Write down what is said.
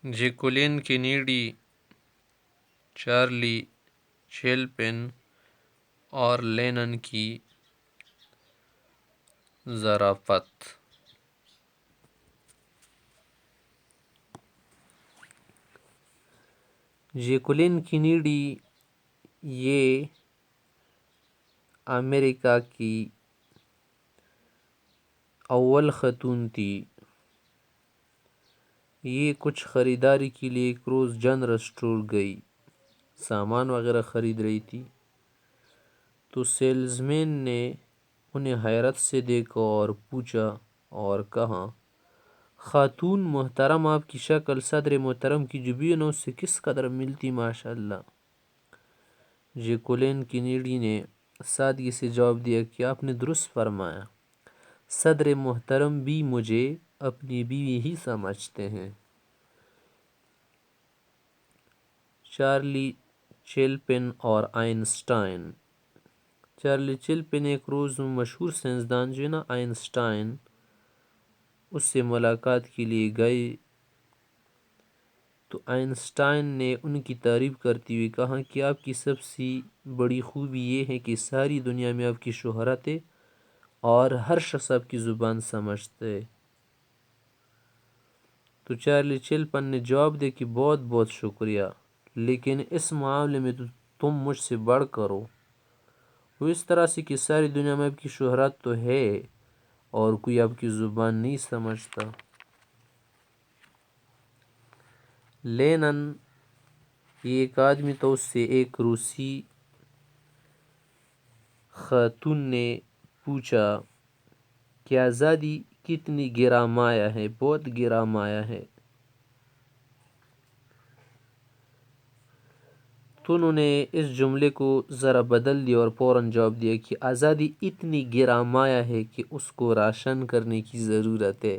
Jacqueline Kennedy, Charlie Chaplin اور linen کی ظرافت۔ جیکولین کینیڈی یہ امریکہ کی اول خاتون تھی۔ یہ کچھ خریداری کے لیے ایک روز جنرل اسٹور گئی، سامان وغیرہ خرید رہی تھی، تو سیلز مین نے انہیں حیرت سے دیکھا اور پوچھا اور کہا، خاتون محترم، آپ کی شکل صدر محترم کی جو بھی ہے نا اس سے کس قدر ملتی ماشاءاللہ۔ جیکولین کینیڈی نے سادگی سے جواب دیا کہ آپ نے درست فرمایا، صدر محترم بھی مجھے اپنی بیوی ہی سمجھتے ہیں۔ چارلی چیپلن اور آئنسٹائن۔ چارلی چیپلن ایک روز مشہور سائنسدان جو ہے نا آئنسٹائن، اس سے ملاقات کے لیے گئے، تو آئنسٹائن نے ان کی تعریف کرتے ہوئے کہا کہ آپ کی سب سے بڑی خوبی یہ ہے کہ ساری دنیا میں آپ کی شہرت ہے اور ہر شخص آپ کی زبان سمجھتے ہے۔ تو چارلی چیپلن نے جواب دیا کہ بہت بہت شکریہ، لیکن اس معاملے میں تو تم مجھ سے بڑھ کر ہو، وہ اس طرح سے کہ ساری دنیا میں آپ کی شہرت تو ہے اور کوئی آپ کی زبان نہیں سمجھتا۔ لینن یہ ایک آدمی تھا، اس سے ایک روسی خاتون نے پوچھا کہ آزادی کتنی گراں مایہ ہے، بہت گراں مایہ ہے، تو انہوں نے اس جملے کو ذرا بدل دیا اور فوراً جواب دیا کہ آزادی اتنی گراں مایہ ہے کہ اس کو راشن کرنے کی ضرورت ہے۔